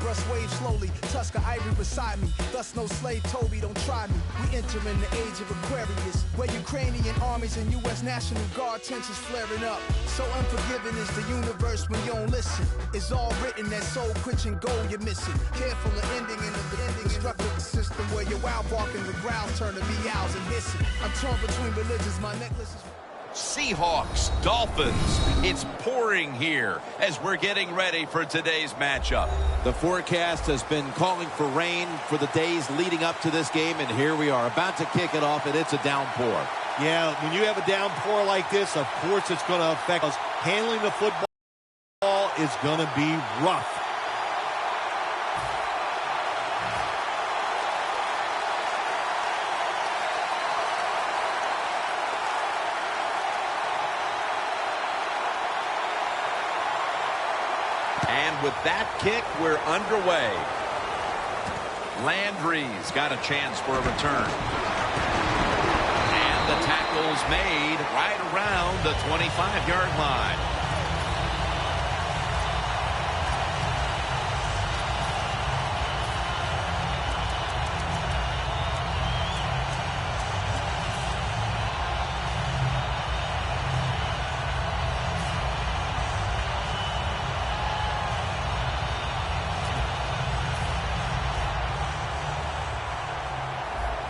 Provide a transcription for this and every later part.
breast wave slowly. Tusker ivory beside me. Thus no slave Toby, don't try me. We enter in the age of Aquarius, where Ukrainian armies and U.S. National Guard tensions flaring up. So unforgiving is the universe when you don't listen. It's all written, that soul-quenching goal you're missing. Careful of ending in the ending structured system where your wild barking the growls turn to meows and hissing. I'm torn between religions, my necklace is... Seahawks, Dolphins. It's pouring here as we're getting ready for today's matchup. The forecast has been calling for rain for the days leading up to this game, and here we are about to kick it off, and it's a downpour. Yeah, when you have a downpour like this, of course it's going to affect us. Handling the football is going to be rough. And with that kick, we're underway. Landry's got a chance for a return. And the tackle's made right around the 25-yard line.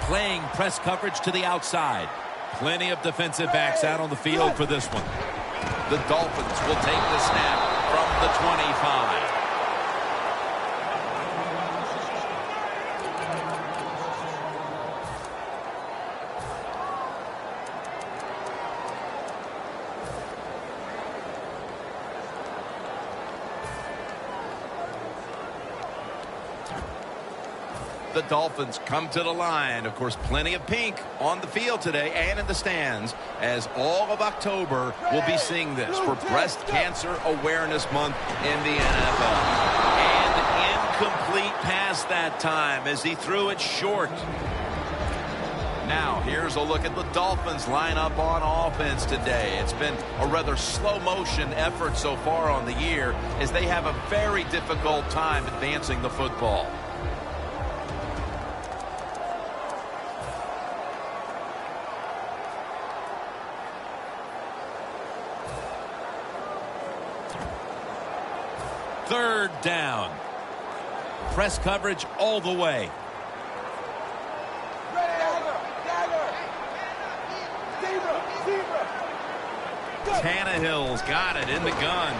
Playing press coverage to the outside. Plenty of defensive backs out on the field for this one. The Dolphins will take the snap from the 25. The Dolphins come to the line. Of course, plenty of pink on the field today and in the stands, as all of October will be seeing this for Breast Cancer Awareness Month in the NFL. And incomplete pass that time as he threw it short. Now, here's a look at the Dolphins lineup on offense today. It's been a rather slow-motion effort so far on the year, as they have a very difficult time advancing the football. Third down. Press coverage all the way. Tannehill's got it in the gun.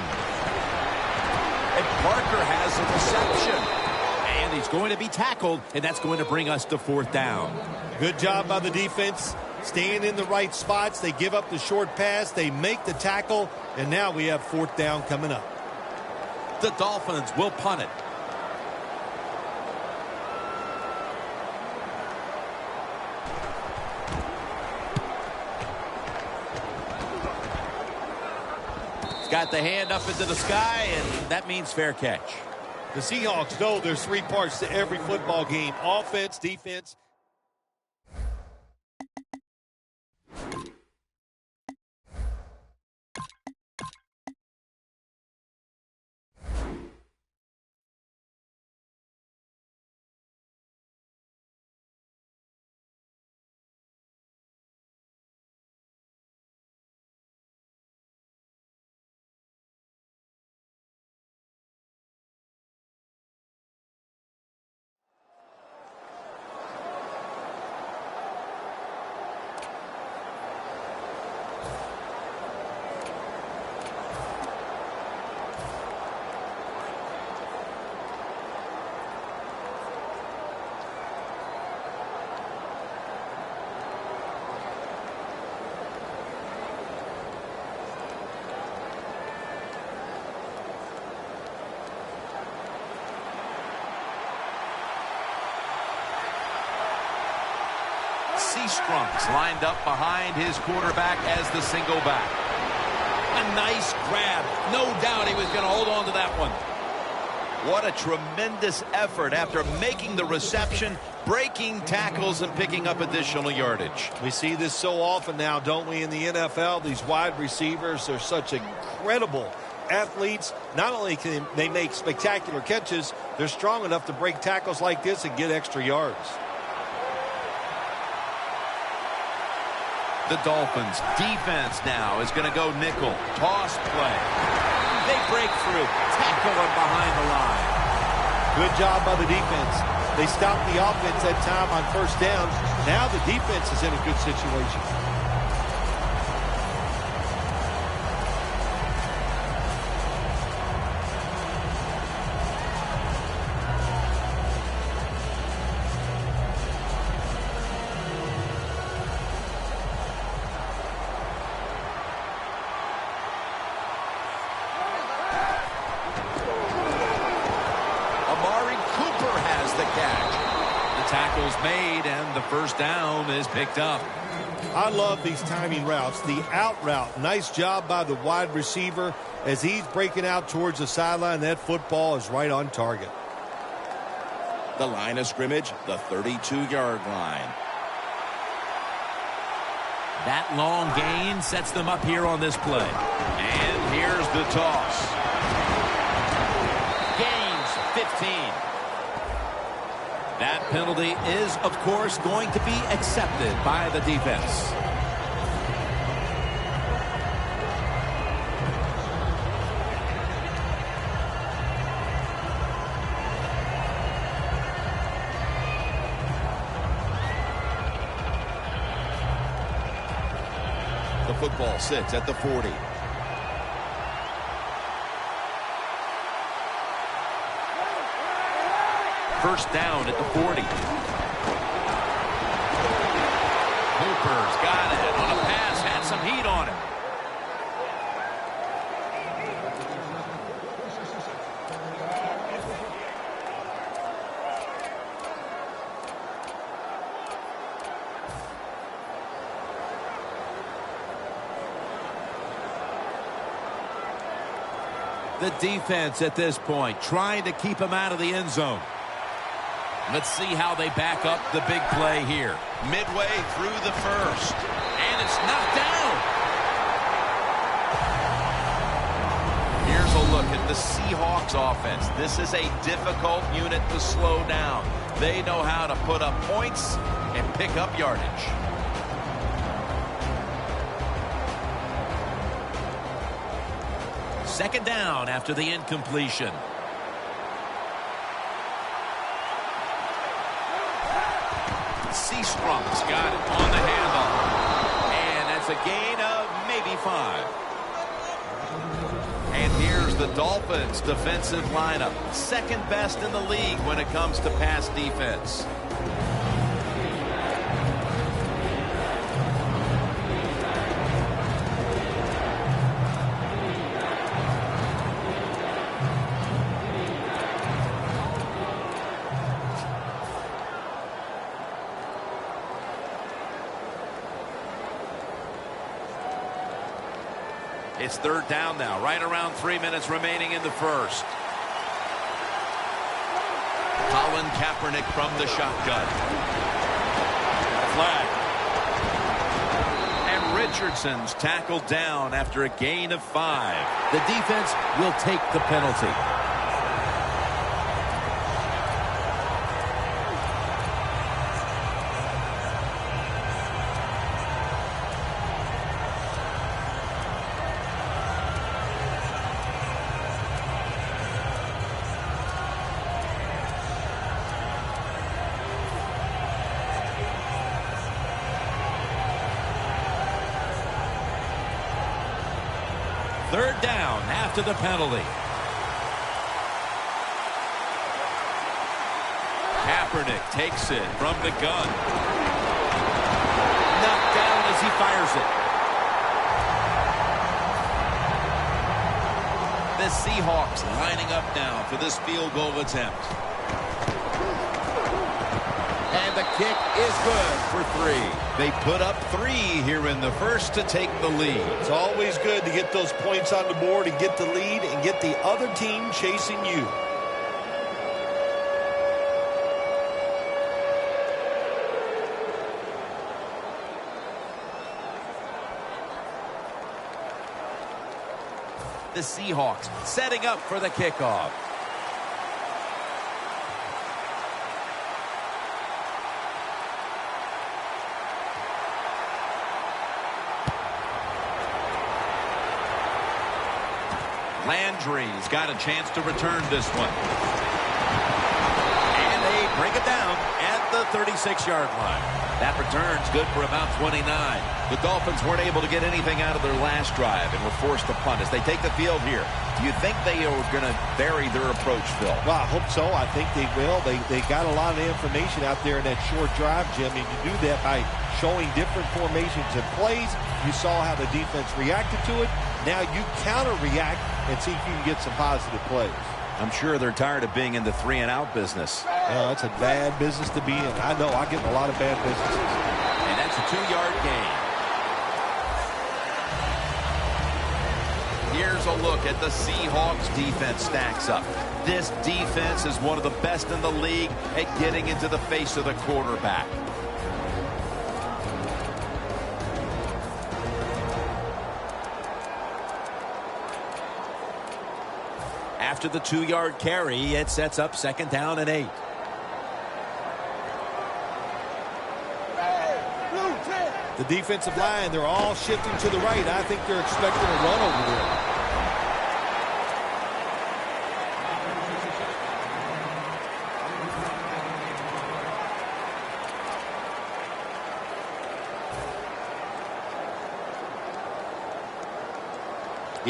And Parker has a reception. And he's going to be tackled, and that's going to bring us to fourth down. Good job by the defense. Staying in the right spots. They give up the short pass. They make the tackle. And now we have fourth down coming up. The Dolphins will punt it. He's got the hand up into the sky, and that means fair catch. The Seahawks know there's three parts to every football game: offense, defense. Seastrunks lined up behind his quarterback as the single back. A nice grab. No doubt he was going to hold on to that one. What a tremendous effort after making the reception, breaking tackles, and picking up additional yardage. We see this so often now, don't we, in the NFL? These wide receivers are such incredible athletes, not only can they make spectacular catches, they're strong enough to break tackles like this and get extra yards. The Dolphins defense now is going to go nickel. Toss play. They break through. Tackle him behind the line. Good job by the defense. They stopped the offense that time on first down. Now the defense is in a good situation. Made and the first down is picked up. I love these timing routes. The out route, nice job by the wide receiver as he's breaking out towards the sideline. That football is right on target. The line of scrimmage, the 32-yard line. That long gain sets them up here on this play. And here's the toss. Gains 15. That penalty is, of course, going to be accepted by the defense. The football sits at the 40. First down at the 40. Hooper's got it on a pass, had some heat on it. The defense at this point trying to keep him out of the end zone. Let's see how they back up the big play here. Midway through the first. And it's knocked down. Here's a look at the Seahawks offense. This is a difficult unit to slow down. They know how to put up points and pick up yardage. Second down after the incompletion. Seastrom's got it on the handle. And that's a gain of maybe 5. And here's the Dolphins' defensive lineup. Second best in the league when it comes to pass defense. It's third down now, right around 3 minutes remaining in the first. Colin Kaepernick from the shotgun. Flag. And Richardson's tackled down after a gain of 5. The defense will take the penalty. Third down after the penalty. Kaepernick takes it from the gun. Knocked down as he fires it. The Seahawks lining up now for this field goal attempt. And the kick is good for 3. They put up 3 here in the first to take the lead. It's always good to get those points on the board and get the lead and get the other team chasing you. The Seahawks setting up for the kickoff. Landry's got a chance to return this one. And they bring it down at the 36-yard line. That return's good for about 29. The Dolphins weren't able to get anything out of their last drive and were forced to punt as they take the field here. Do you think they are going to vary their approach, Phil? Well, I hope so. I think they will. They got a lot of information out there in that short drive, Jim, and you do that by showing different formations and plays. You saw how the defense reacted to it. Now you counter-react and see if you can get some positive plays. I'm sure they're tired of being in the 3-and-out business. It's a bad business to be in. I know. I get in a lot of bad businesses. And that's a 2-yard gain. Here's a look at the Seahawks defense stacks up. This defense is one of the best in the league at getting into the face of the quarterback. After the 2-yard carry, it sets up 2nd down and 8. The defensive line, they're all shifting to the right. I think they're expecting a run over there.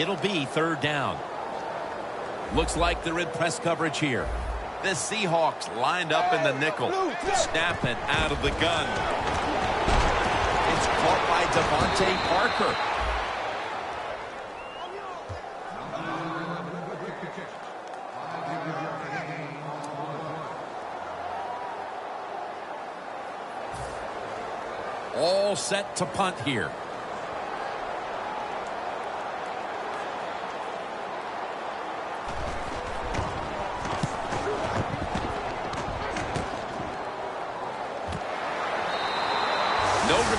It'll be 3rd down. Looks like they're in press coverage here. The Seahawks lined up in the nickel. Snapping out of the gun. It's caught by Devontae Parker. All set to punt here.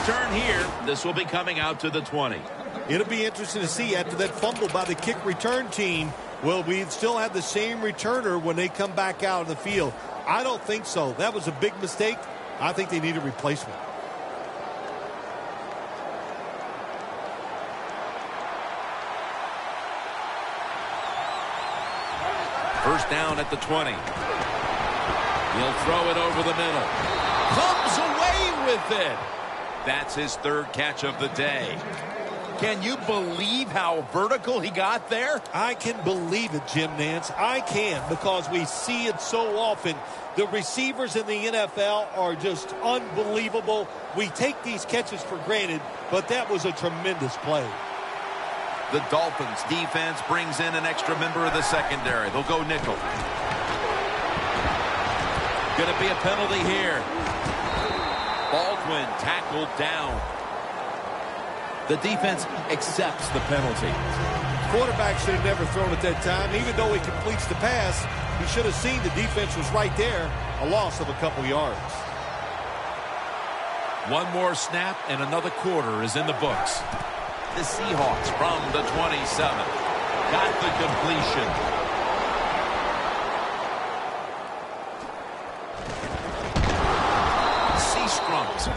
Return here. This will be coming out to the 20. It'll be interesting to see after that fumble by the kick return team. Will we still have the same returner when they come back out of the field? I don't think so. That was a big mistake. I think they need a replacement. First down at the 20. He'll throw it over the middle. Comes away with it. That's his 3rd catch of the day. Can you believe how vertical he got there? I can believe it, Jim Nance. I can, because we see it so often. The receivers in the NFL are just unbelievable. We take these catches for granted, but that was a tremendous play. The Dolphins defense brings in an extra member of the secondary. They'll go nickel. Going to be a penalty here. Baldwin tackled down. The defense accepts the penalty. Quarterback should have never thrown it that time. Even though he completes the pass, he should have seen the defense was right there. A loss of a couple yards. One more snap and another quarter is in the books. The Seahawks from the 27 got the completion.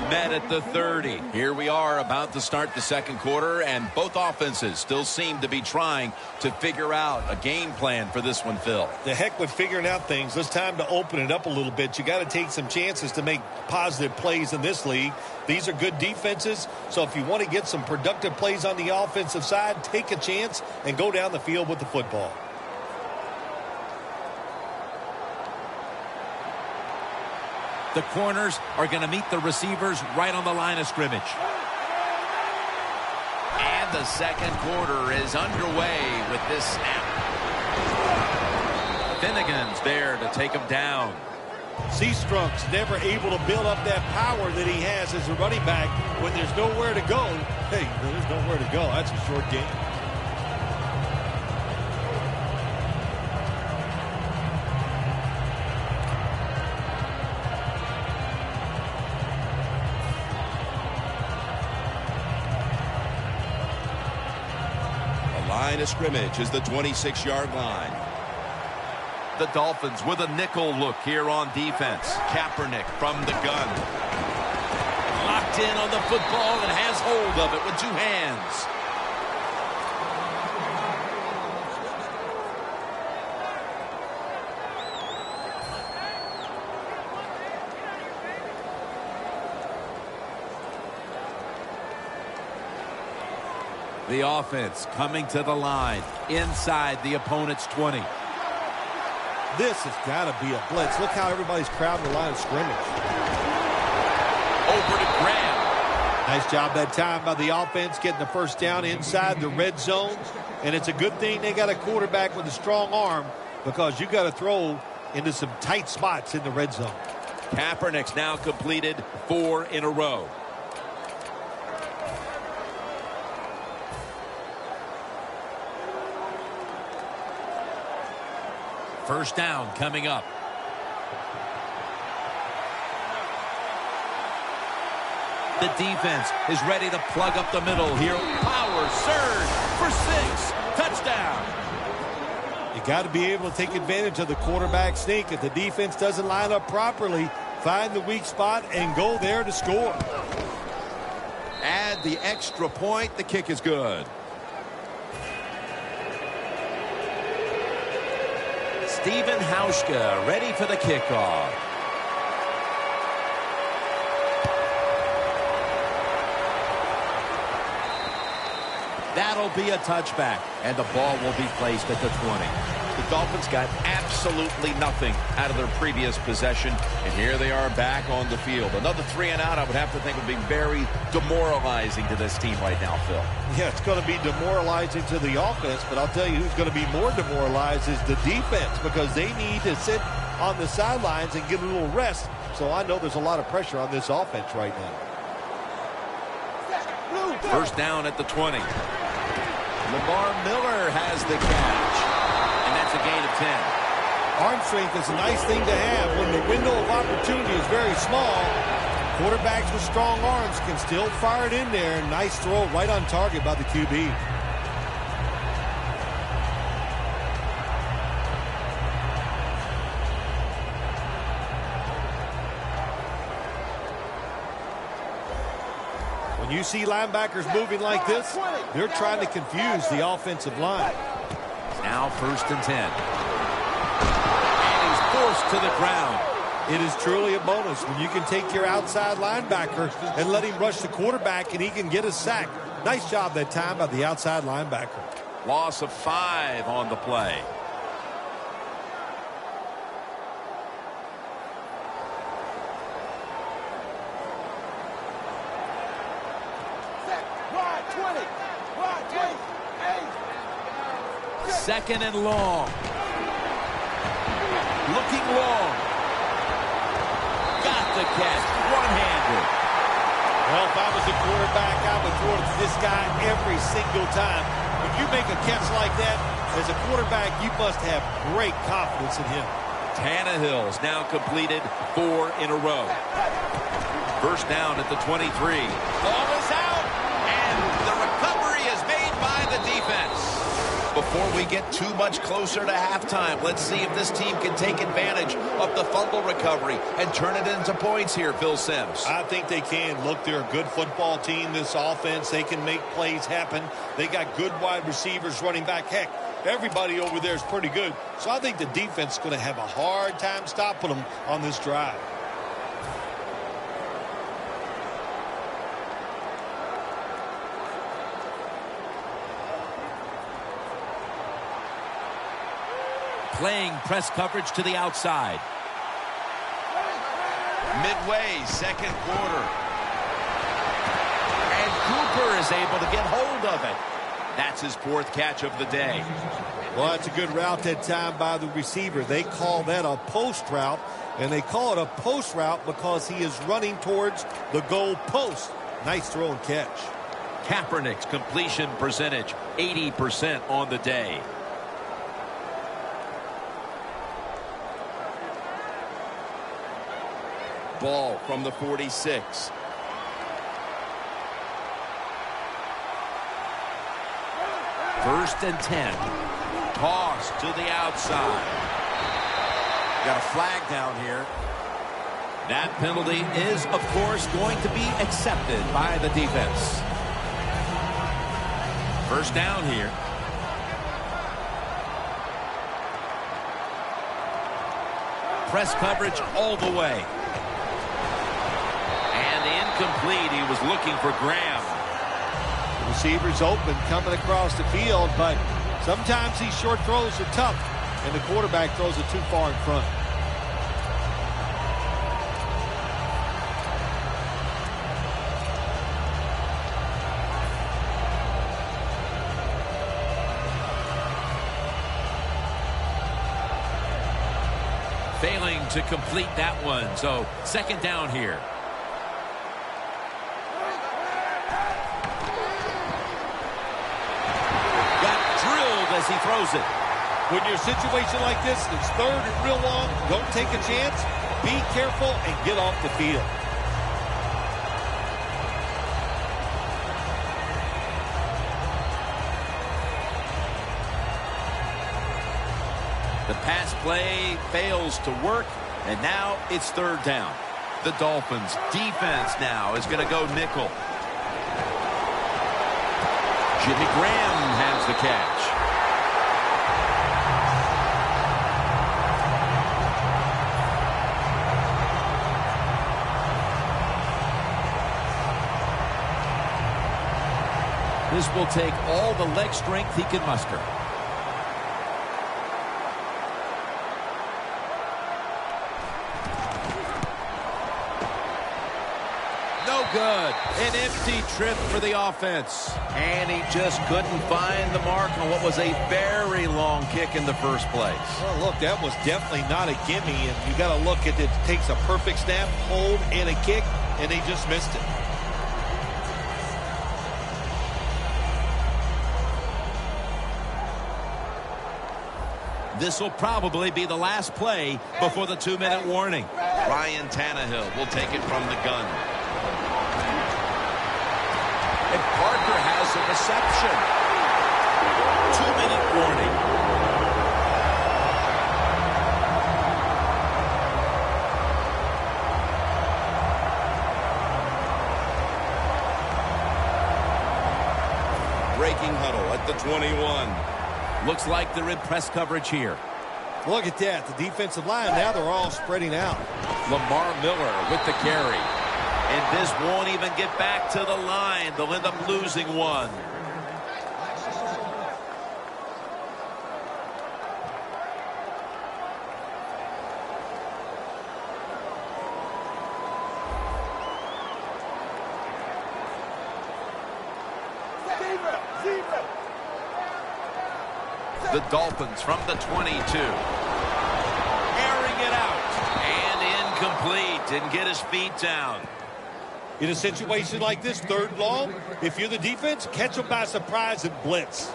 Met at the 30. Here we are about to start the 2nd quarter, and both offenses still seem to be trying to figure out a game plan for this one, Phil. The heck with figuring out things. It's time to open it up a little bit. You got to take some chances to make positive plays in this league. These are good defenses, so if you want to get some productive plays on the offensive side, take a chance and go down the field with the football. The corners are going to meet the receivers right on the line of scrimmage. And the 2nd quarter is underway with this snap. Finnegan's there to take him down. Seastrunk's never able to build up that power that he has as a running back when there's nowhere to go. Hey, there's nowhere to go. That's a short game. line of scrimmage is the 26-yard line. The Dolphins with a nickel look here on defense. Kaepernick from the gun. Locked in on the football and has hold of it with 2 hands. The offense coming to the line inside the opponent's 20. This has got to be a blitz. Look how everybody's crowding the line of scrimmage. Over to Graham. Nice job that time by the offense getting the first down inside the red zone. And it's a good thing they got a quarterback with a strong arm, because you got to throw into some tight spots in the red zone. Kaepernick's now completed 4 in a row. First down coming up. The defense is ready to plug up the middle here. Power surge for 6. Touchdown. You got to be able to take advantage of the quarterback sneak. If the defense doesn't line up properly, find the weak spot and go there to score. Add the extra point. The kick is good. Steven Hauschka ready for the kickoff. That'll be a touchback, and the ball will be placed at the 20. The Dolphins got absolutely nothing out of their previous possession, and here they are back on the field. Another 3 and out, I would have to think, would be very demoralizing to this team right now, Phil. Yeah, it's going to be demoralizing to the offense, but I'll tell you who's going to be more demoralized is the defense, because they need to sit on the sidelines and get a little rest. So I know there's a lot of pressure on this offense right now. First down at the 20. Lamar Miller has the catch, and that's a gain of 10. Arm strength is a nice thing to have when the window of opportunity is very small. Quarterbacks with strong arms can still fire it in there. Nice throw right on target by the QB. When you see linebackers moving like this, they're trying to confuse the offensive line. Now first and 10. And he's forced to the ground. It is truly a bonus when you can take your outside linebacker and let him rush the quarterback and he can get a sack. Nice job that time by the outside linebacker. Loss of 5 on the play. Second and long. Looking long. Got the catch. One-handed. Well, if I was a quarterback, I would throw it to this guy every single time. When you make a catch like that, as a quarterback, you must have great confidence in him. Tannehill's now completed 4 in a row. First down at the 23. Ball is out, and the recovery is made by the defense. Before we get too much closer to halftime, let's see if this team can take advantage of the fumble recovery and turn it into points here, Phil Simms. I think they can. Look, they're a good football team, this offense. They can make plays happen. They got good wide receivers running back. Heck, everybody over there is pretty good. So I think the defense is going to have a hard time stopping them on this drive. Playing press coverage to the outside. Midway, second quarter. And Cooper is able to get hold of it. That's his 4th catch of the day. Well, that's a good route that time by the receiver. They call that a post route, and they call it a post route because he is running towards the goal post. Nice throw and catch. Kaepernick's completion percentage, 80% on the day. Ball from the 46. 1st and 10. Toss to the outside. Got a flag down here. That penalty is, of course, going to be accepted by the defense. 1st down here. Press coverage all the way. And incomplete. He was looking for Graham. The receiver's open coming across the field, but sometimes these short throws are tough, and the quarterback throws it too far in front. Failing to complete that one. So 2nd down here. Got drilled as he throws it. When you're in a situation like this, it's 3rd and real long, don't take a chance. Be careful and get off the field. The pass play fails to work, and now it's 3rd down. The Dolphins' defense now is going to go nickel. Jimmy Graham has the catch. This will take all the leg strength he can muster. Good. An empty trip for the offense. And he just couldn't find the mark on what was a very long kick in the first place. Well, look, that was definitely not a gimme, and you got to look at it. It takes a perfect snap, hold, and a kick, and they just missed it. This will probably be the last play before the 2-minute warning. Ryan Tannehill will take it from the gun. And Parker has a reception. 2-minute warning. Breaking huddle at the 21. Looks like they're in press coverage here. Look at that. The defensive line, now they're all spreading out. Lamar Miller with the carry. And this won't even get back to the line. They'll end up losing one. The Dolphins from the 22. Airing it out. And incomplete. Didn't get his feet down. In a situation like this, 3rd and long, if you're the defense, catch them by surprise and blitz.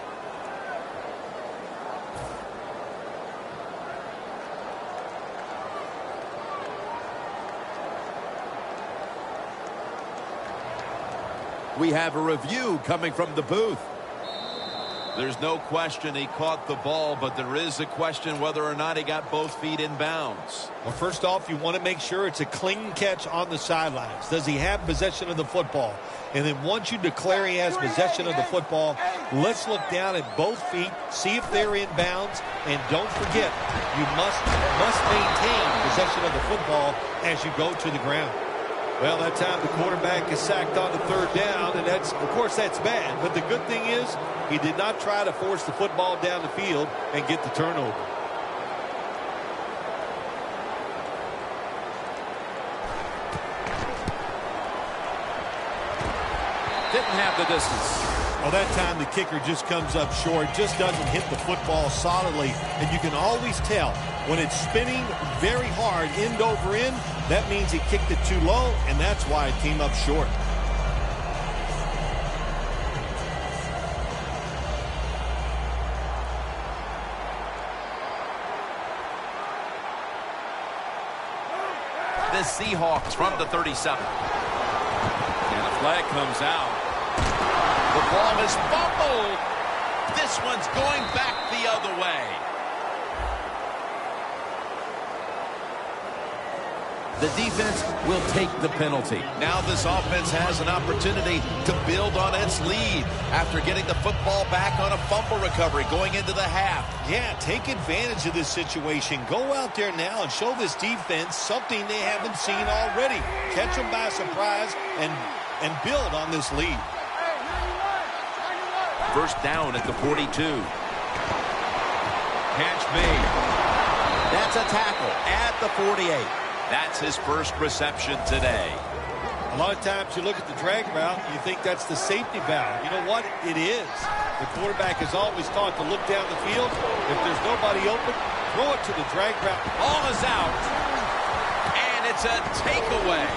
We have a review coming from the booth. There's no question he caught the ball, but there is a question whether or not he got both feet in bounds. Well, first off, you want to make sure it's a clean catch on the sidelines. Does he have possession of the football? And then once you declare he has possession of the football, let's look down at both feet, see if they're in bounds, and don't forget, you must maintain possession of the football as you go to the ground. Well, that time the quarterback is sacked on the 3rd down, and that's, of course, that's bad. But the good thing is he did not try to force the football down the field and get the turnover. Didn't have the distance. Well, that time the kicker just comes up short, just doesn't hit the football solidly, and you can always tell when it's spinning very hard end over end, that means he kicked it too low, and that's why it came up short. The Seahawks from the 37. And the flag comes out. The ball is fumbled. This one's going back the other way. The defense will take the penalty. Now this offense has an opportunity to build on its lead after getting the football back on a fumble recovery going into the half. Yeah, take advantage of this situation. Go out there now and show this defense something they haven't seen already. Catch them by surprise and build on this lead. First down at the 42. Catch made. That's a tackle at the 48. That's his first reception today. A lot of times you look at the drag route, you think that's the safety valve. You know what? It is. The quarterback is always taught to look down the field. If there's nobody open, throw it to the drag route. Ball is out. And it's a takeaway.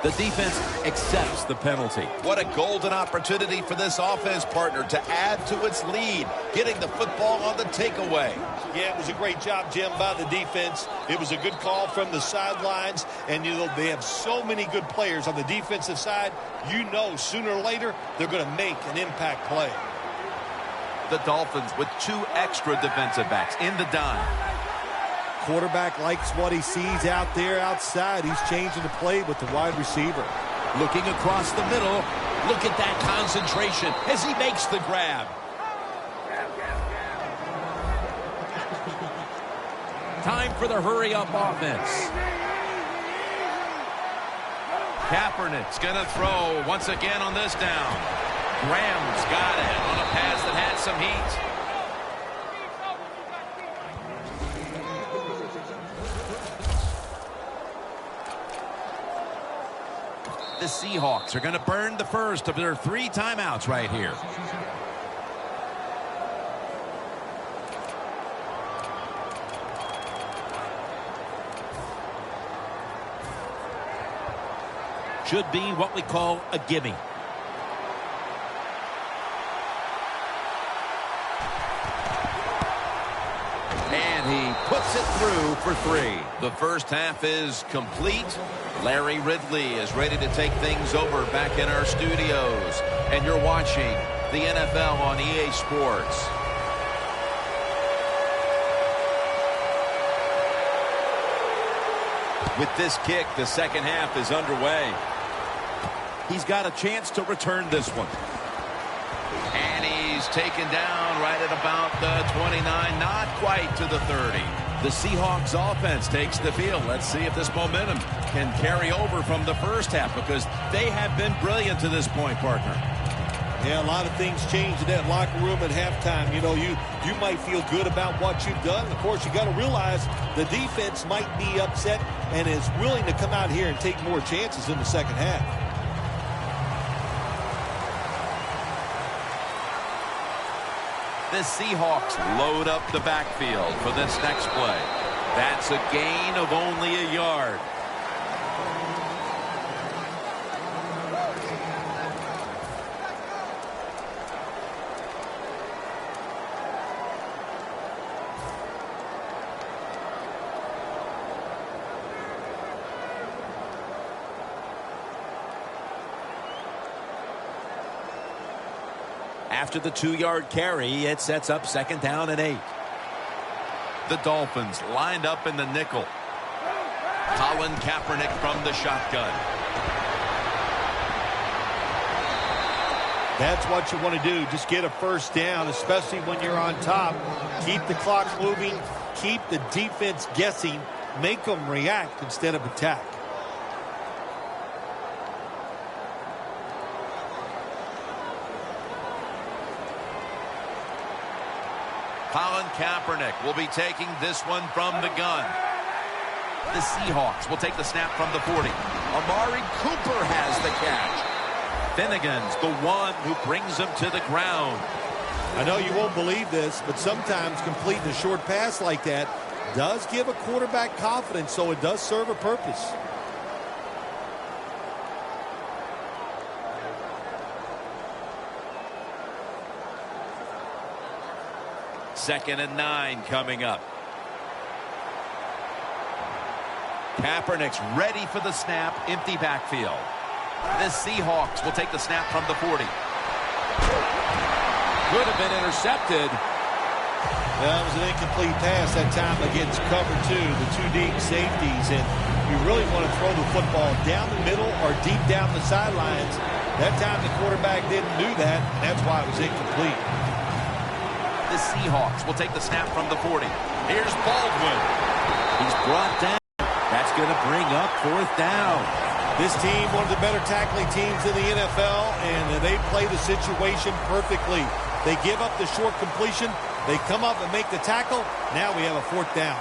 The defense accepts the penalty. What a golden opportunity for this offense partner to add to its lead, getting the football on the takeaway. Yeah, it was a great job, Jim, by the defense. It was a good call from the sidelines. And, you know, they have so many good players on the defensive side. You know sooner or later they're going to make an impact play. The Dolphins with 2 extra defensive backs in the dime. Quarterback likes what he sees out there outside. He's changing the play with the wide receiver. Looking across the middle. Look at that concentration as he makes the grab. Time for the hurry-up offense. Kaepernick's going to throw once again on this down. Graham's got it on a pass that had some heat. The Seahawks are going to burn the first of their 3 timeouts right here. Should be what we call a gimme. And he puts it through for 3. The first half is complete. Larry Ridley is ready to take things over back in our studios. And you're watching the NFL on EA Sports. With this kick, the second half is underway. He's got a chance to return this one. And he's taken down right at about the 29, not quite to the 30. The Seahawks offense takes the field. Let's see if this momentum can carry over from the first half, because they have been brilliant to this point, partner. Yeah, a lot of things change in that locker room at halftime. You know, you might feel good about what you've done. Of course, you got to realize the defense might be upset and is willing to come out here and take more chances in the second half. The Seahawks load up the backfield for this next play. That's a gain of only a yard. After the 2-yard carry, it sets up second down and 8. The Dolphins lined up in the nickel. Colin Kaepernick from the shotgun. That's what you want to do. Just get a first down, especially when you're on top. Keep the clock moving. Keep the defense guessing. Make them react instead of attack. Colin Kaepernick will be taking this one from the gun. The Seahawks will take the snap from the 40. Amari Cooper has the catch. Finnegan's the one who brings him to the ground. I know you won't believe this, but sometimes completing a short pass like that does give a quarterback confidence, so it does serve a purpose. Second and 9 coming up. Kaepernick's ready for the snap. Empty backfield. The Seahawks will take the snap from the 40. Could have been intercepted. That was an incomplete pass that time against cover two, the two deep safeties. And you really want to throw the football down the middle or deep down the sidelines. That time the quarterback didn't do that, and that's why it was incomplete. The Seahawks will take the snap from the 40. Here's Baldwin. He's brought down. That's going to bring up 4th down. This team, one of the better tackling teams in the NFL, and they play the situation perfectly. They give up the short completion. They come up and make the tackle. Now we have a 4th down.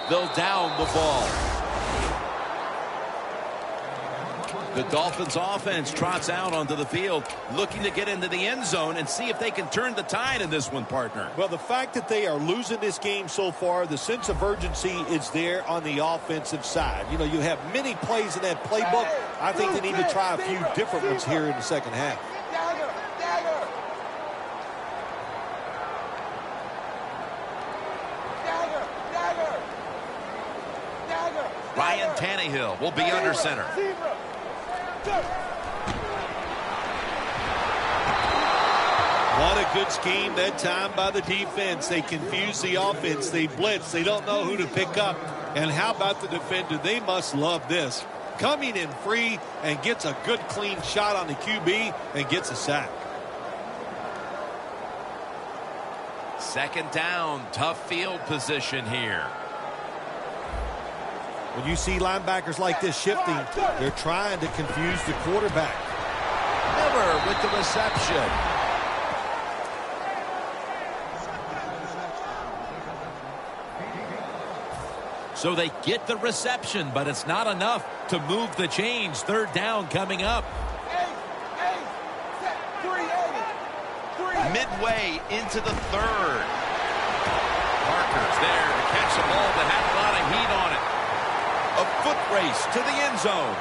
They'll down the ball. The Dolphins offense trots out onto the field, looking to get into the end zone and see if they can turn the tide in this one, partner. Well, the fact that they are losing this game so far, the sense of urgency is there on the offensive side. You know, you have many plays in that playbook. I think they need to try a few different ones here in the second half. Ryan Tannehill will be under center. What a good scheme that time by the defense. They confuse the offense. They blitz. They don't know who to pick up. And how about the defender? They must love this. Coming in free and gets a good clean shot on the QB and gets a sack. 2nd down, tough field position here. When you see linebackers like this shifting, they're trying to confuse the quarterback. Miller with the reception. So they get the reception, but it's not enough to move the chains. 3rd down coming up. Midway into the 3rd. Parker's there to catch the ball that had a lot of heat on it. A foot race to the end zone.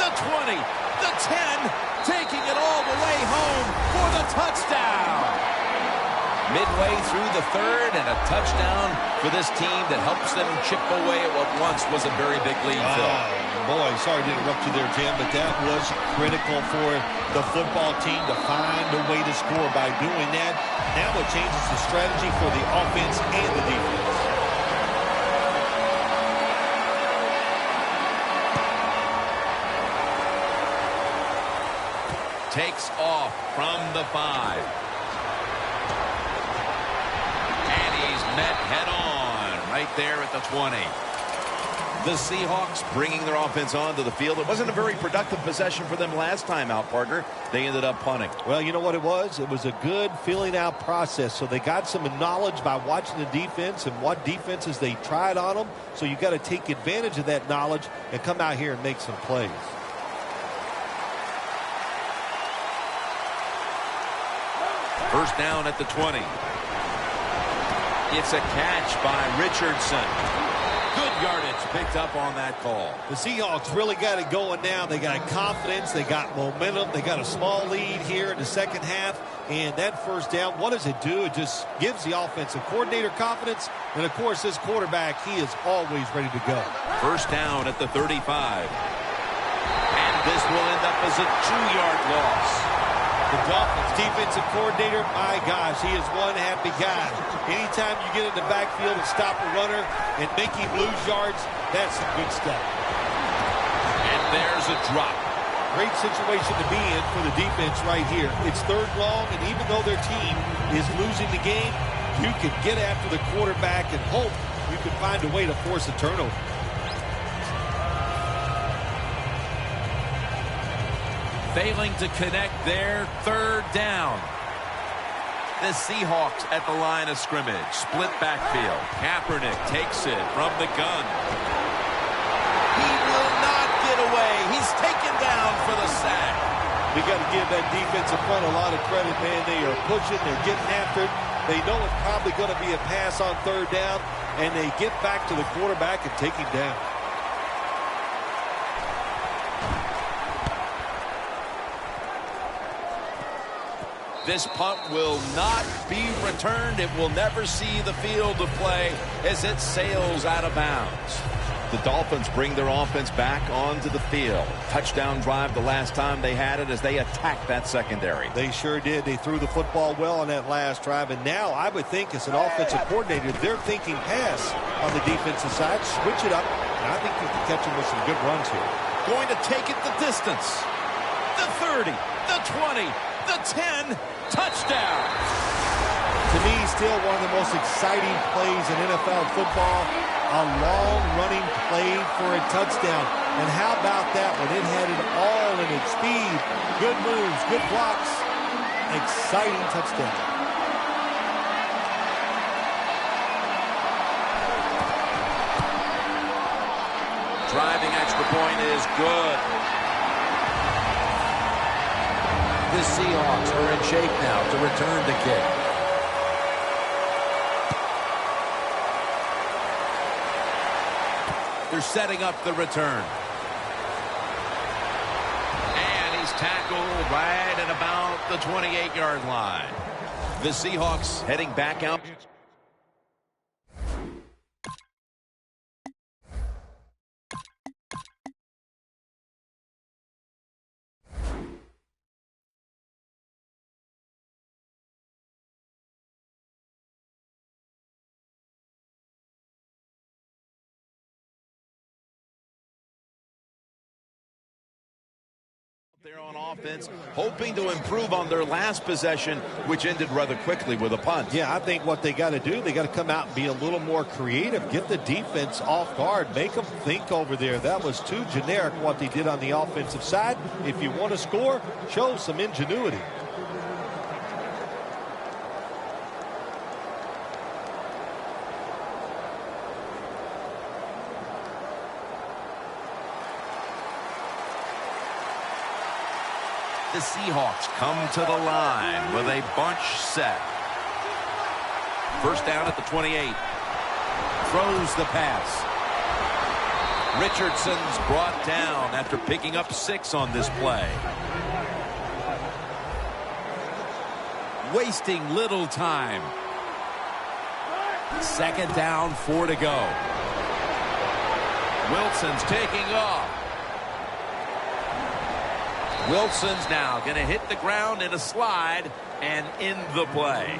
The 20, the 10, taking it all the way home for the touchdown. Midway through the 3rd, and a touchdown for this team that helps them chip away at what once was a very big lead. Boy, sorry to interrupt you there, Jim, but that was critical for the football team to find a way to score by doing that. Now it changes the strategy for the offense and the defense. Takes off from the 5. And he's met head on right there at the 20. The Seahawks bringing their offense onto the field. It wasn't a very productive possession for them last time out, partner. They ended up punting. Well, you know what it was? It was a good filling out process. So they got some knowledge by watching the defense and what defenses they tried on them. So you got to take advantage of that knowledge and come out here and make some plays. First down at the 20. It's a catch by Richardson. Good yardage picked up on that call. The Seahawks really got it going now. They got confidence. They got momentum. They got a small lead here in the second half. And that first down, what does it do? It just gives the offensive coordinator confidence. And, of course, this quarterback, he is always ready to go. First down at the 35. And this will end up as a 2-yard loss. The Dolphins defensive coordinator, my gosh, he is one happy guy. Anytime you get in the backfield and stop a runner and make him lose yards, that's some good stuff. And there's a drop. Great situation to be in for the defense right here. It's 3rd long, and even though their team is losing the game, you can get after the quarterback and hope you can find a way to force a turnover. Failing to connect there, 3rd down. The Seahawks at the line of scrimmage. Split backfield. Kaepernick takes it from the gun. He will not get away. He's taken down for the sack. We got to give that defensive front a lot of credit, man. They are pushing. They're getting after it. They know it's probably going to be a pass on 3rd down, and they get back to the quarterback and take him down. This punt will not be returned. It will never see the field of play as it sails out of bounds. The Dolphins bring their offense back onto the field. Touchdown drive the last time they had it as they attacked that secondary. They sure did. They threw the football well on that last drive. And now I would think as an offensive coordinator, they're thinking pass on the defensive side. Switch it up. And I think you can catch them with some good runs here. Going to take it the distance. The 30, the 20, the 10. Touchdown. To me, still one of the most exciting plays in NFL football. A long-running play for a touchdown. And how about that when it had it all in its speed? Good moves, good blocks. Exciting touchdown. Driving extra point is good. The Seahawks are in shape now to return the kick. They're setting up the return. And he's tackled right at about the 28-yard line. The Seahawks heading back out. They're on offense, hoping to improve on their last possession, which ended rather quickly with a punt. Yeah, I think what they got to do, they got to come out and be a little more creative, get the defense off guard, make them think over there. That was too generic what they did on the offensive side. If you want to score, show some ingenuity. The Seahawks come to the line with a bunch set. First down at the 28. Throws the pass. Richardson's brought down after picking up 6 on this play. Wasting little time. Second down, 4 to go. Wilson's taking off. Wilson's now going to hit the ground in a slide and end the play.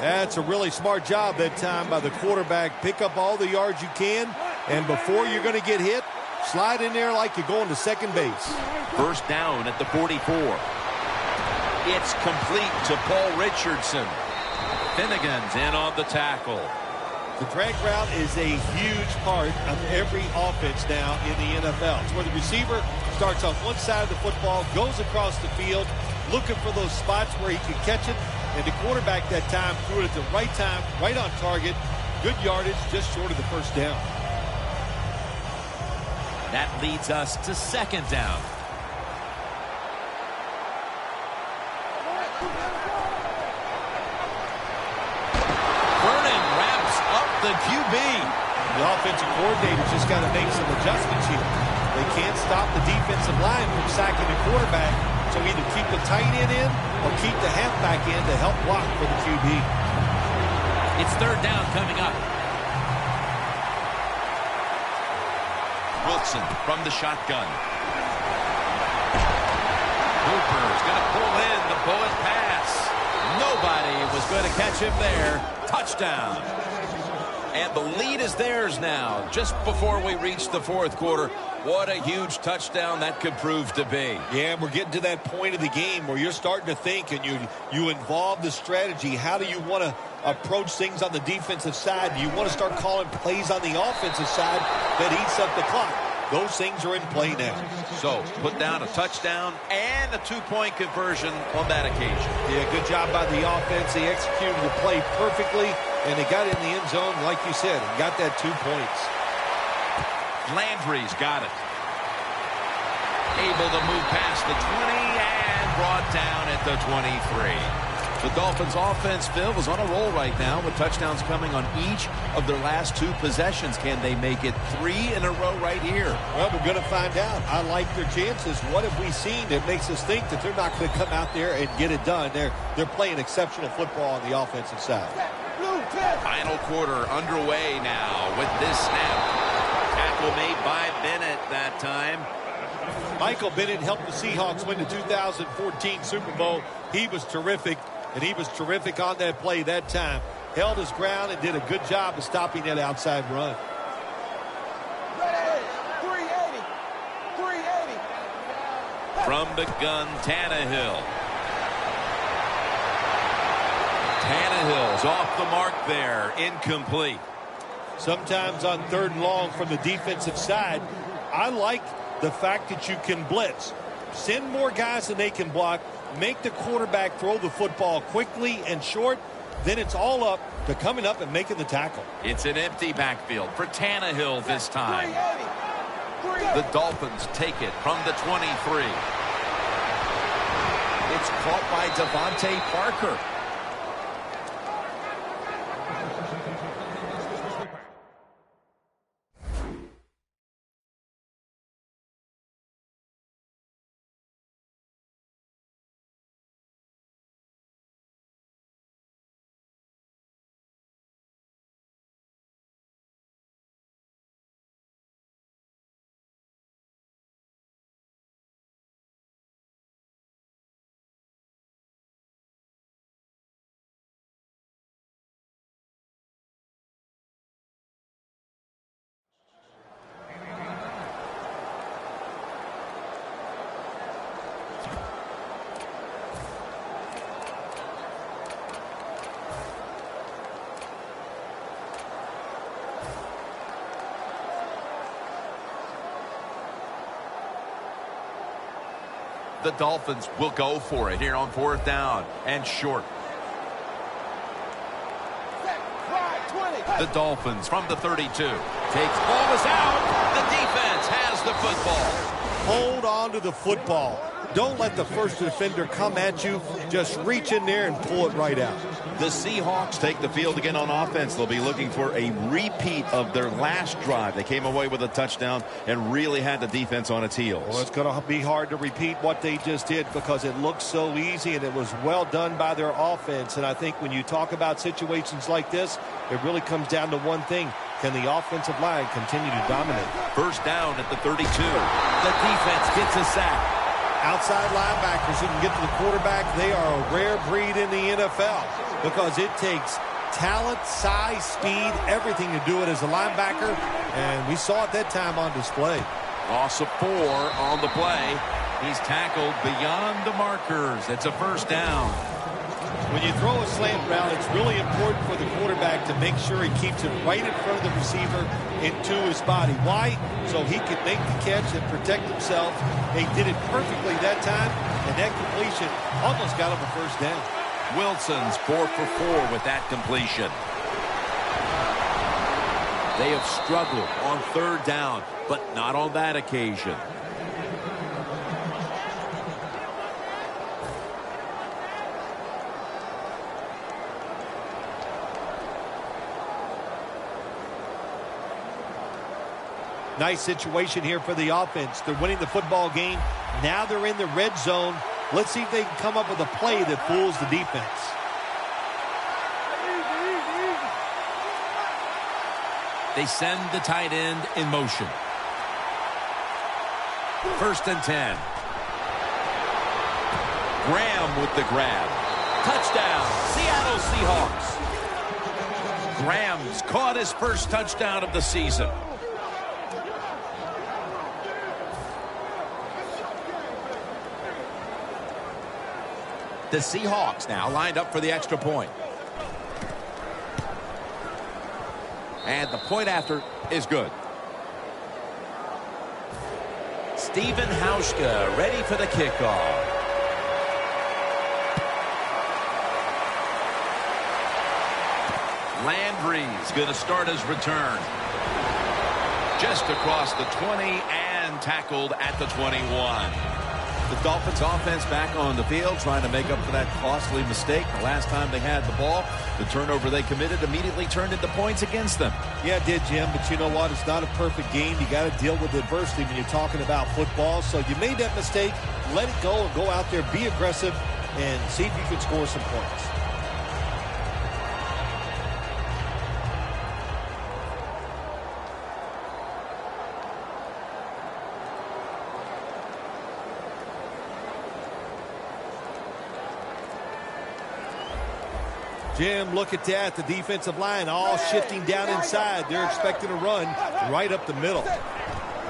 That's a really smart job that time by the quarterback. Pick up all the yards you can, and before you're going to get hit, slide in there like you're going to second base. First down at the 44. It's complete to Paul Richardson. Finnegan's in on the tackle. The drag route is a huge part of every offense now in the NFL. It's where the receiver starts on one side of the football, goes across the field, looking for those spots where he can catch it, and the quarterback that time threw it at the right time, right on target. Good yardage, just short of the first down. That leads us to second down. The QB. The offensive coordinator's just got to make some adjustments here. They can't stop the defensive line from sacking the quarterback, so either keep the tight end in or keep the halfback in to help block for the QB. It's third down coming up. Wilson from the shotgun. Hooper's going to pull in the bullet pass. Nobody was going to catch him there. Touchdown. And the lead is theirs now, just before we reach the fourth quarter. What a huge touchdown that could prove to be. Yeah, we're getting to that point of the game where you're starting to think and you involve the strategy. How do you want to approach things on the defensive side? Do you want to start calling plays on the offensive side that eats up the clock? Those things are in play now. So, put down a touchdown and a two-point conversion on that occasion. Yeah, good job by the offense. They executed the play perfectly, and they got in the end zone, like you said, and got that 2 points. Landry's got it. Able to move past the 20 and brought down at the 23. The Dolphins offense, Phil, is on a roll right now with touchdowns coming on each of their last 2 possessions. Can they make it 3 in a row right here? Well, we're going to find out. I like their chances. What have we seen that makes us think that they're not going to come out there and get it done? They're playing exceptional football on the offensive side. Final quarter underway now with this snap. Tackle made by Bennett that time. Michael Bennett helped the Seahawks win the 2014 Super Bowl. He was terrific, and he was terrific on that play that time. Held his ground and did a good job of stopping that outside run. 380. From the gun, Tannehill. Tannehill's off the mark there. Incomplete. Sometimes on 3rd and long from the defensive side, I like the fact that you can blitz. Send more guys than they can block. Make the quarterback throw the football quickly and short. Then it's all up to coming up and making the tackle. It's an empty backfield for Tannehill this time. The Dolphins take it from the 23. It's caught by Devontae Parker. The Dolphins will go for it here on 4th down and short. The Dolphins from the 32. Takes ball is out. The defense has the football. Hold on to the football. Don't let the first defender come at you. Just reach in there and pull it right out. The Seahawks take the field again on offense. They'll be looking for a repeat of their last drive. They came away with a touchdown and really had the defense on its heels. Well, it's going to be hard to repeat what they just did because it looked so easy and it was well done by their offense. And I think when you talk about situations like this, it really comes down to one thing. Can the offensive line continue to dominate? First down at the 32. The defense gets a sack. Outside linebackers who can get to the quarterback, they are a rare breed in the NFL because it takes talent, size, speed, everything to do it as a linebacker, and we saw it that time on display. Loss of 4 on the play. He's tackled beyond the markers. It's a first down. When you throw a slant route, it's really important for the quarterback to make sure he keeps it right in front of the receiver into his body. Why? So he can make the catch and protect himself. They did it perfectly that time, and that completion almost got him a first down. Wilson's 4 for 4 with that completion. They have struggled on 3rd down, but not on that occasion. Nice situation here for the offense. They're winning the football game. Now they're in the red zone. Let's see if they can come up with a play that fools the defense. They send the tight end in motion. 1st and 10. Graham with the grab. Touchdown, Seattle Seahawks. Graham's caught his first touchdown of the season. The Seahawks now lined up for the extra point. And the point after is good. Steven Hauschka ready for the kickoff. Landry's going to start his return. Just across the 20 and tackled at the 21. The Dolphins offense back on the field trying to make up for that costly mistake. The last time they had the ball, the turnover they committed immediately turned into points against them. Yeah, it did, Jim, but you know what? It's not a perfect game. You got to deal with adversity when you're talking about football. So you made that mistake, let it go, and go out there, be aggressive, and see if you can score some points. Jim, look at that. The defensive line all shifting down inside. They're expecting a run right up the middle.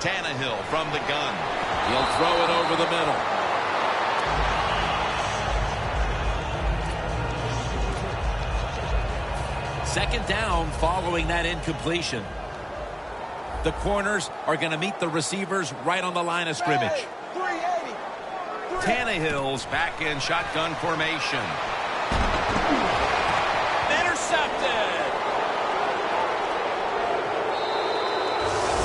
Tannehill from the gun. He'll throw it over the middle. Second down following that incompletion. The corners are going to meet the receivers right on the line of scrimmage. Tannehill's back in shotgun formation.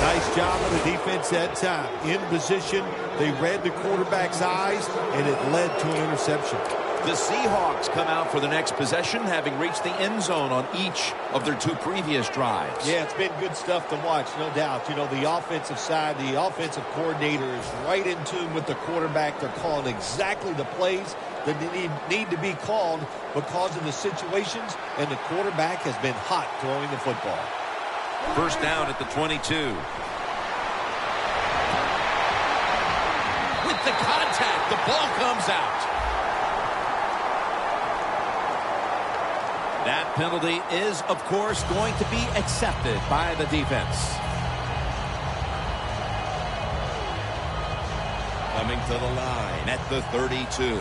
Nice job of the defense that time. In position, they read the quarterback's eyes, and it led to an interception. The Seahawks come out for the next possession, having reached the end zone on each of their two previous drives. Yeah, it's been good stuff to watch, no doubt. You know, the offensive side, the offensive coordinator is right in tune with the quarterback. They're calling exactly the plays that need to be called because of the situations, and the quarterback has been hot throwing the football. First down at the 22. With the contact, the ball comes out. That penalty is, of course, going to be accepted by the defense. Coming to the line at the 32.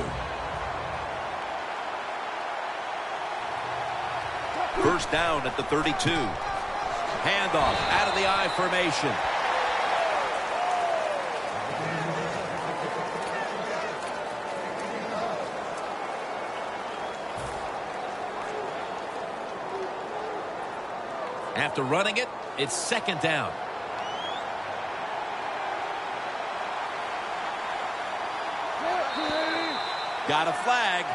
First down at the 32. Handoff out of the I formation. After running it, it's second down. Got a flag.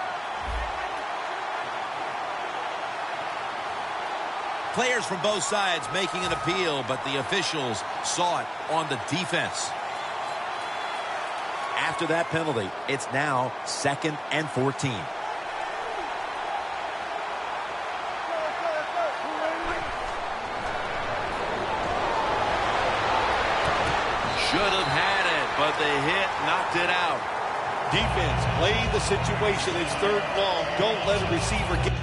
Players from both sides making an appeal, but the officials saw it on the defense. After that penalty, it's now 2nd and 14. Should have had it, but the hit knocked it out. Defense, play the situation. It's 3rd and long. Don't let a receiver get...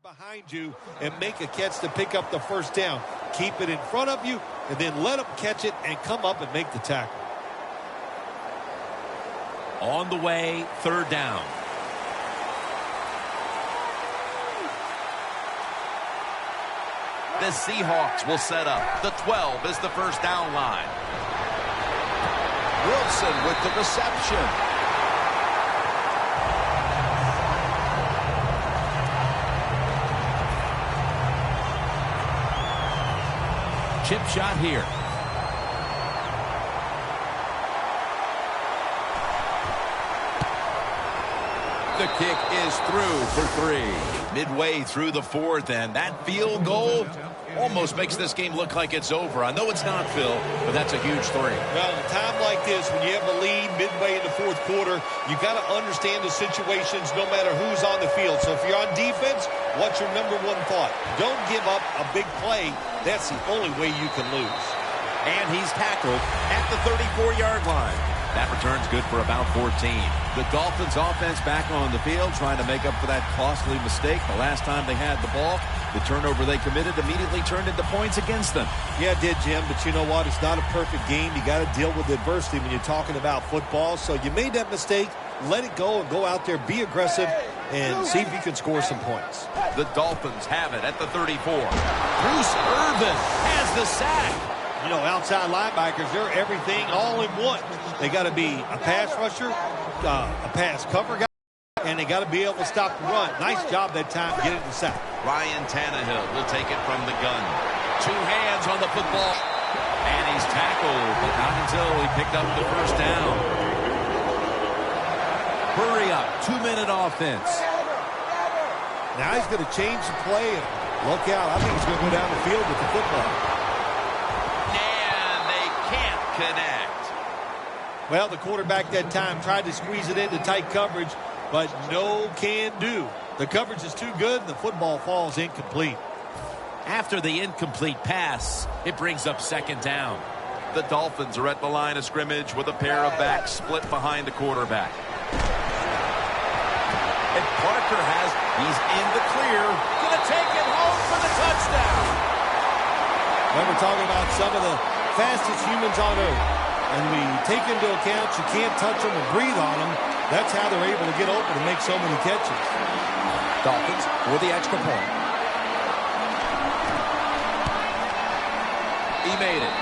behind you and make a catch to pick up the first down. Keep it in front of you and then let them catch it and come up and make the tackle. On the way, third down. The Seahawks will set up. The 12 is the first down line. Wilson with the reception. Chip shot here. The kick is through for 3. Midway through the fourth, and that field goal almost makes this game look like it's over. I know it's not, Phil, but that's a huge 3. Well, in a time like this, when you have a lead midway in the fourth quarter, you got to understand the situations no matter who's on the field. So if you're on defense, what's your number one thought? Don't give up a big play. That's the only way you can lose. And he's tackled at the 34-yard line. That return's good for about 14. The Dolphins offense back on the field trying to make up for that costly mistake. The last time they had the ball, the turnover they committed immediately turned into points against them. Yeah, it did, Jim, but you know what? It's not a perfect game. You got to deal with adversity when you're talking about football. So you made that mistake. Let it go and go out there, be aggressive, and see if you can score some points. The Dolphins have it at the 34. Bruce Irvin has the sack. You know, outside linebackers, they're everything all in one. They got to be a pass rusher, a pass cover guy, and they got to be able to stop the run. Nice job that time getting the sack. Ryan Tannehill will take it from the gun. 2 hands on the football. And he's tackled, but not until he picked up the first down. Hurry up, 2-minute offense. Now he's going to change the play, and look out. I think he's going to go down the field with the football. And they can't connect. Well, the quarterback that time tried to squeeze it into tight coverage, but no can do. The coverage is too good, and the football falls incomplete. After the incomplete pass, it brings up second down. The Dolphins are at the line of scrimmage with a pair of backs split behind the quarterback. And Parker he's in the clear. Gonna take it home for the touchdown. When we're talking about some of the fastest humans on earth, and we take into account you can't touch them or breathe on them, that's how they're able to get open and make so many catches. Dolphins for the extra point. He made it.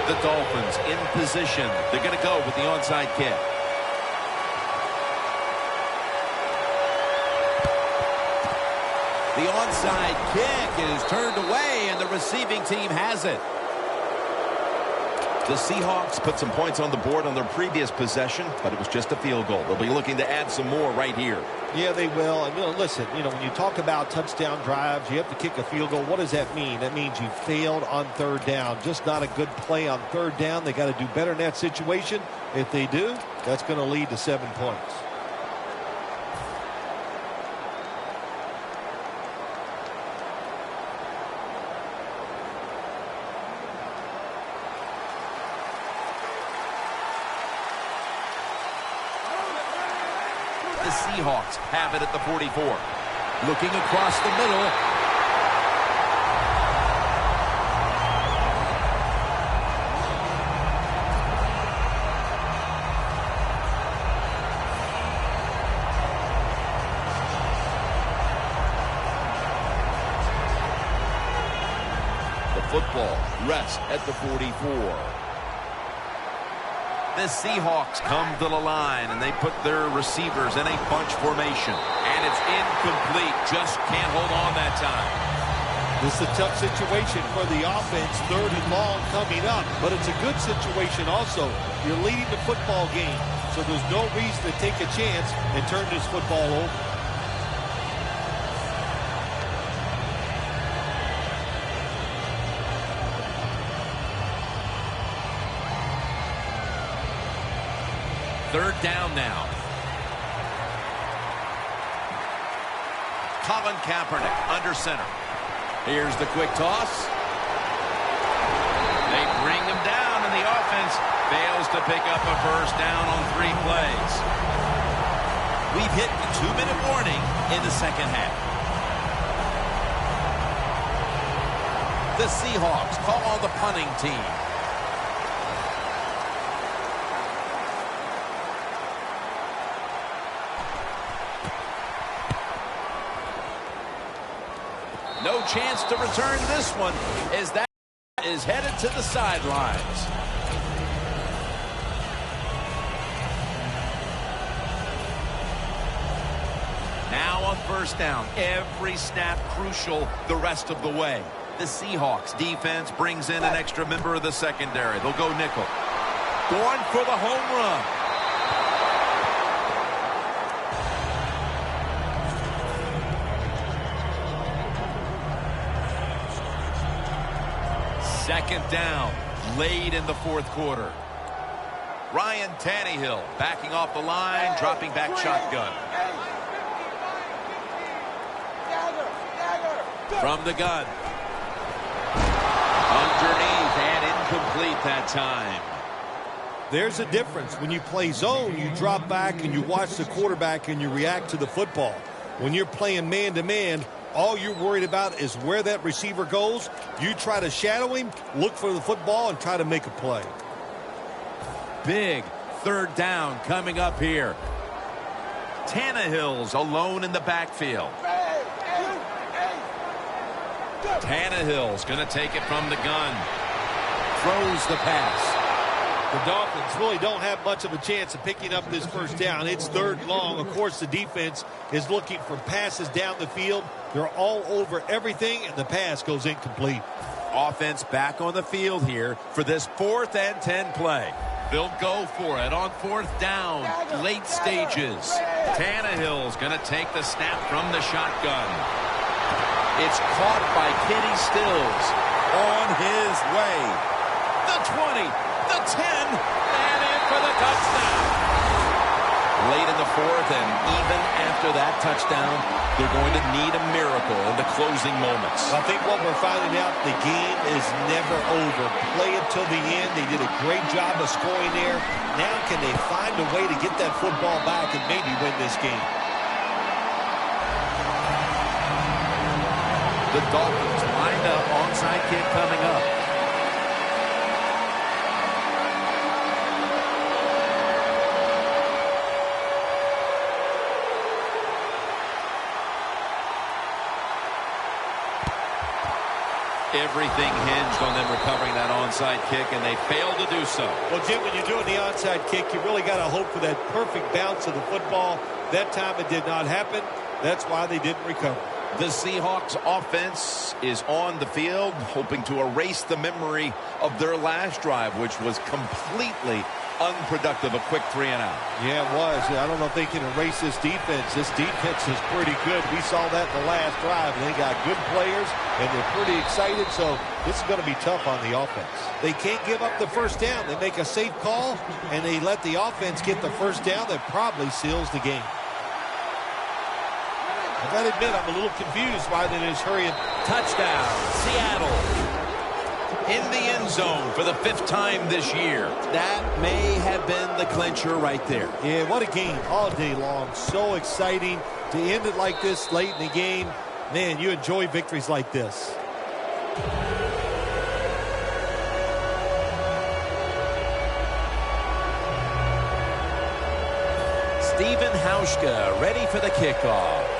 The Dolphins in position. They're going to go with the onside kick. The onside kick is turned away, and the receiving team has it. The Seahawks put some points on the board on their previous possession, but it was just a field goal. They'll be looking to add some more right here. Yeah, they will. And listen, when you talk about touchdown drives, you have to kick a field goal. What does that mean? That means you failed on third down. Just not a good play on third down. They got to do better in that situation. If they do, that's going to lead to 7 points. The Seahawks have it at the 44. Looking across the middle. The football rests at the 44. The Seahawks come to the line, and they put their receivers in a bunch formation. And it's incomplete. Just can't hold on that time. This is a tough situation for the offense. 3rd and long coming up. But it's a good situation also. You're leading the football game, so there's no reason to take a chance and turn this football over. Third down now. Colin Kaepernick under center. Here's the quick toss. tracking them down, and the offense fails to pick up a first down on 3 plays. We've hit the 2-minute warning in the second half. The Seahawks call on the punting team. No chance to return this one as that is headed to the sidelines. Now on first down, every snap crucial the rest of the way. The Seahawks defense brings in an extra member of the secondary. They'll go nickel. Going for the home run. Second down, late in the fourth quarter. Ryan Tannehill backing off the line, dropping back shotgun. From the gun. Underneath and incomplete that time. There's a difference. When you play zone, you drop back and you watch the quarterback and you react to the football. When you're playing man-to-man, all you're worried about is where that receiver goes. You try to shadow him, look for the football, and try to make a play. Big third down coming up here. Tannehill's alone in the backfield. Tannehill's going to take it from the gun. Throws the pass. The Dolphins really don't have much of a chance of picking up this first down. It's third long. Of course, the defense is looking for passes down the field. They're all over everything, and the pass goes incomplete. Offense back on the field here for this 4th and 10 play. They'll go for it on 4th down, late stages. Tannehill's going to take the snap from the shotgun. It's caught by Kenny Stills on his way. The 20, the 10, and in for the touchdown. Late in the 4th, and even after that touchdown, they're going to need a miracle in the closing moments. I think what we're finding out, the game is never over. Play it till the end. They did a great job of scoring there. Now can they find a way to get that football back and maybe win this game? The Dolphins lined up, onside kick coming up. Everything hinged on them recovering that onside kick, and they failed to do so. Well, Jim, when you're doing the onside kick, you really got to hope for that perfect bounce of the football. That time it did not happen. That's why they didn't recover. The Seahawks offense is on the field, hoping to erase the memory of their last drive, which was completely unproductive, a quick 3-and-out. Yeah, it was. I don't know if they can erase this defense. This defense is pretty good. We saw that in the last drive. They got good players, and they're pretty excited, so this is going to be tough on the offense. They can't give up the first down. They make a safe call, and they let the offense get the first down. That probably seals the game. I got to admit, I'm a little confused why they just hurry and touchdown, Seattle. In the end zone for the 5th time this year. That may have been the clincher right there. Yeah, what a game all day long. So exciting to end it like this late in the game. Man, you enjoy victories like this. Stephen Hauschka ready for the kickoff.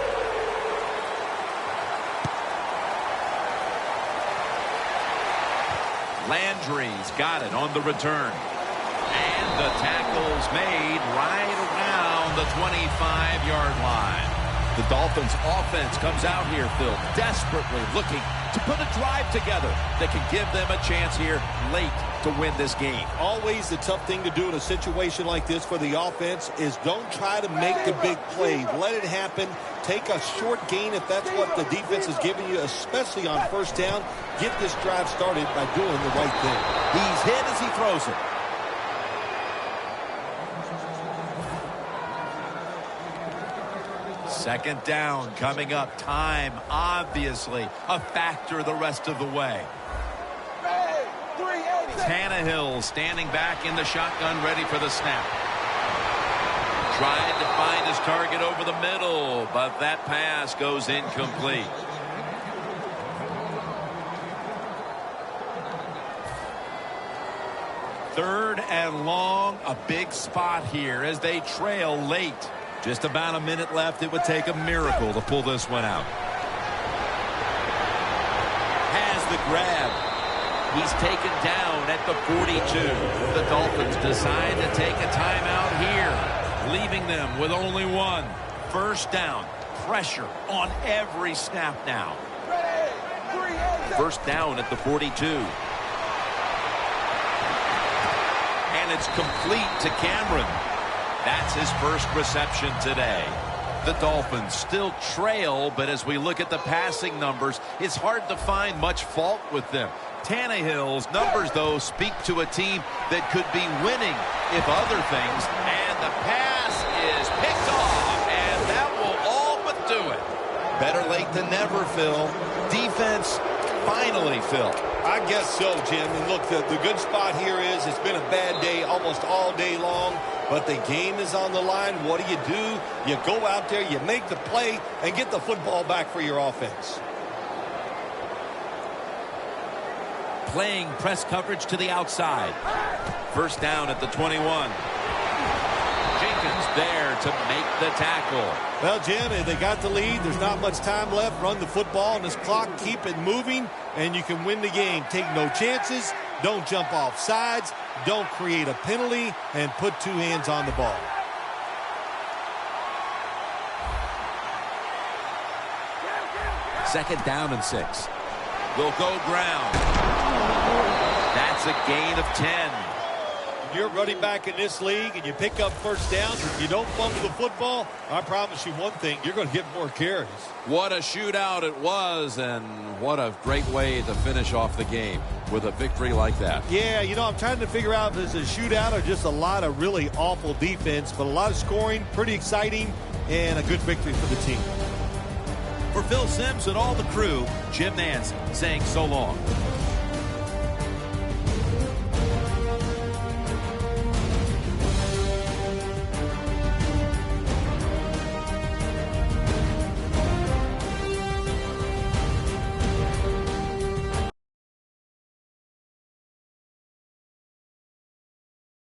Landry's got it on the return. And the tackle's made right around the 25-yard line. The Dolphins offense comes out here, Phil, desperately looking to put a drive together that can give them a chance here late to win this game. Always the tough thing to do in a situation like this for the offense is don't try to make the big play. Let it happen. Take a short gain if that's what the defense is giving you, especially on first down. Get this drive started by doing the right thing. He's hit as he throws it. Second down coming up. Time, obviously, a factor the rest of the way. Tannehill standing back in the shotgun, ready for the snap. Tried to find his target over the middle, but that pass goes incomplete. Third and long, a big spot here as they trail late. Just about a minute left. It would take a miracle to pull this one out. Has the grab. He's taken down at the 42. The Dolphins decide to take a timeout here, leaving them with only one. First down. Pressure on every snap now. First down at the 42. And it's complete to Cameron. That's his first reception today. The Dolphins still trail, but as we look at the passing numbers, it's hard to find much fault with them. Tannehill's numbers, though, speak to a team that could be winning if other things. And the pass is picked off, and that will all but do it. Better late than never, Phil. Defense finally, Phil. I guess so, Jim. And look, the good spot here is it's been a bad day almost all day long, but the game is on the line. What do? You go out there, you make the play, and get the football back for your offense. Playing press coverage to the outside. First down at the 21. Jenkins there to make the tackle. Well, Jim, they got the lead. There's not much time left. Run the football on this clock. Keep it moving, and you can win the game. Take no chances. Don't jump off sides. Don't create a penalty, and put two hands on the ball. Second down and 6. They'll go ground. That's a gain of 10. You're running back in this league and you pick up first downs. If you don't fumble the football, I promise you one thing, you're going to get more carries. What a shootout it was, and what a great way to finish off the game with a victory like that. Yeah, you know, I'm trying to figure out if it's a shootout or just a lot of really awful defense, but a lot of scoring, pretty exciting, and a good victory for the team. For Phil Simms and all the crew, Jim Nance saying so long.